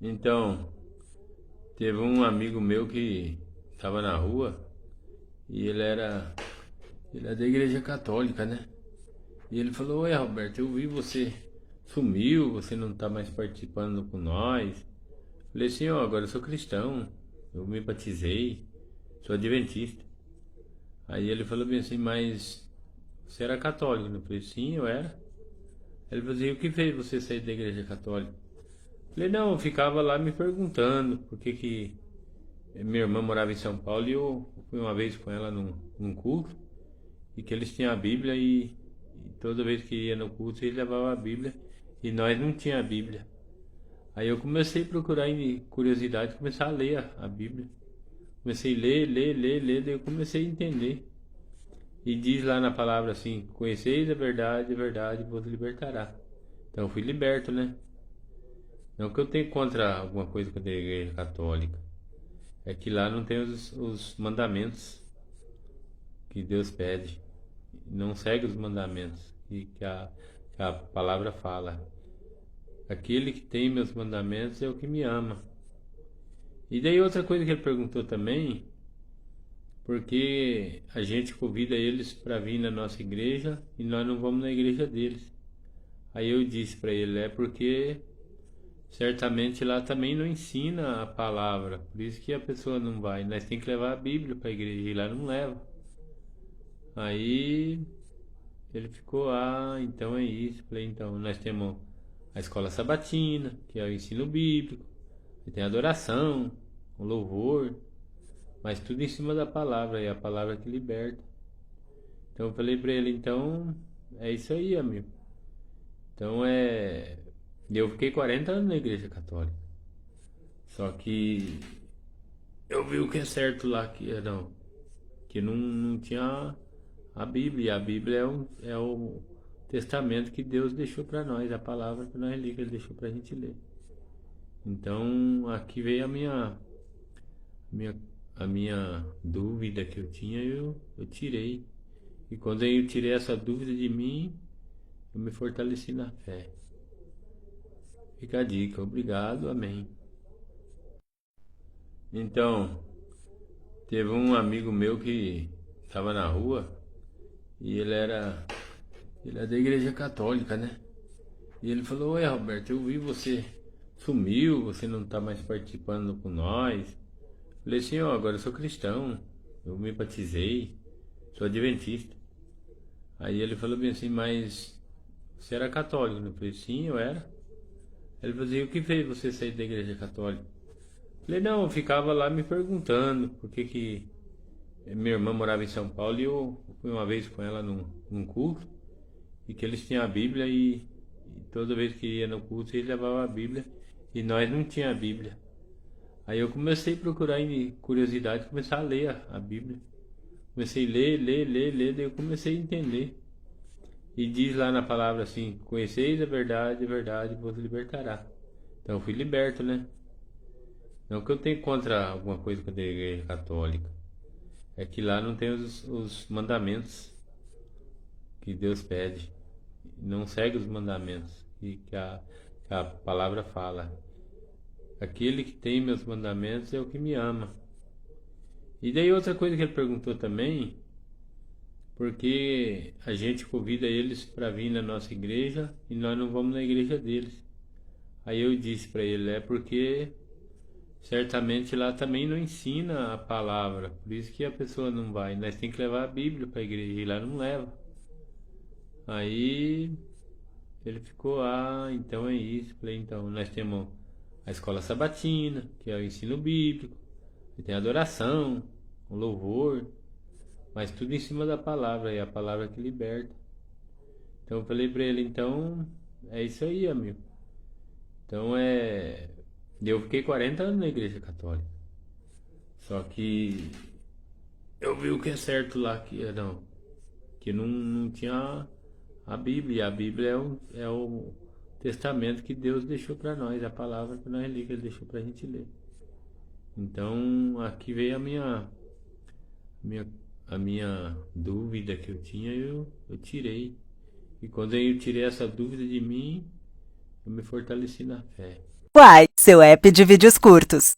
Então, teve um amigo meu que estava na rua e ele é da igreja católica, né? E ele falou: Oi, Roberto, eu vi você sumiu, você não tá mais participando com nós. Falei assim: Ó, agora eu sou cristão, eu me batizei, sou adventista. Aí ele falou bem assim: Mas você era católico? Eu falei: Sim, eu era. Ele falou assim: O que fez você sair da igreja católica? Eu falei: Não, eu ficava lá me perguntando por que que minha irmã morava em São Paulo e eu fui uma vez com ela num culto e que eles tinham a Bíblia e toda vez que ia no culto eles levavam a Bíblia e nós não tinha a Bíblia. Aí eu comecei a procurar em curiosidade, começar a ler a Bíblia. Comecei a ler, daí eu comecei a entender. E diz lá na palavra assim: Conheceis a verdade vos libertará. Então eu fui liberto, né? Não que eu tenha contra alguma coisa com a igreja católica. É que lá não tem os mandamentos que Deus pede. Não segue os mandamentos que a palavra fala. Aquele que tem meus mandamentos é o que me ama. E daí outra coisa que ele perguntou também, porque a gente convida eles para vir na nossa igreja e nós não vamos na igreja deles. Aí eu disse para ele: é porque certamente lá também não ensina a palavra, por isso que a pessoa não vai. Nós tem que levar a Bíblia para a igreja e lá não leva. Aí ele ficou: ah, então é isso. Falei: então nós temos a escola sabatina, que é o ensino bíblico, e tem a adoração, o louvor, mas tudo em cima da palavra, e a palavra que liberta. Então eu falei pra ele: então é isso aí, amigo. Então é. Eu fiquei 40 anos na igreja católica. Só que eu vi o que é certo lá, que não tinha a Bíblia. E a Bíblia é o testamento que Deus deixou para nós, a palavra que nós ler, que Ele deixou para a gente ler. Então aqui veio minha, a minha dúvida que eu tinha, eu tirei. E quando eu tirei essa dúvida de mim, eu me fortaleci na fé. Fica a dica. Obrigado, amém. Então, teve um amigo meu que estava na rua e ele é da igreja católica, né? E ele falou: Oi, Roberto, eu vi você sumiu, você não tá mais participando com nós. Falei assim: Ó, agora eu sou cristão, eu me batizei, sou adventista. Aí ele falou bem assim: Mas você era católico? Eu falei: Sim, eu era. Ele falou assim: O que fez você sair da igreja católica? Eu falei: Não, eu ficava lá me perguntando por que que minha irmã morava em São Paulo e eu fui uma vez com ela num culto e que eles tinham a Bíblia e toda vez que ia no culto eles levavam a Bíblia e nós não tinha a Bíblia. Aí eu comecei a procurar em curiosidade, começar a ler a Bíblia. Comecei a ler, daí eu comecei a entender. E diz lá na palavra assim: Conheceis a verdade vos libertará. Então eu fui liberto, né? Não que eu tenha contra alguma coisa com a igreja católica. É que lá não tem os mandamentos que Deus pede. Não segue os mandamentos que a palavra fala. Aquele que tem meus mandamentos é o que me ama. E daí outra coisa que ele perguntou também, porque a gente convida eles para vir na nossa igreja e nós não vamos na igreja deles. Aí eu disse para ele: é porque certamente lá também não ensina a palavra, por isso que a pessoa não vai. Nós tem que levar a Bíblia para a igreja e lá não leva. Aí ele ficou: ah, então é isso. Falei: então nós temos a escola sabatina, que é o ensino bíblico, e tem a adoração, o louvor, mas tudo em cima da palavra, e a palavra que liberta. Então eu falei pra ele: então é isso aí, amigo. Então é. Eu fiquei 40 anos na igreja católica. Só que eu vi o que é certo lá, que não tinha a Bíblia. E a Bíblia é o testamento que Deus deixou para nós, a palavra que nós lemos, que Ele deixou para a gente ler. Então aqui veio minha, a minha dúvida que eu tinha, eu tirei. E quando eu tirei essa dúvida de mim, eu me fortaleci na fé. Quai, seu app de vídeos curtos.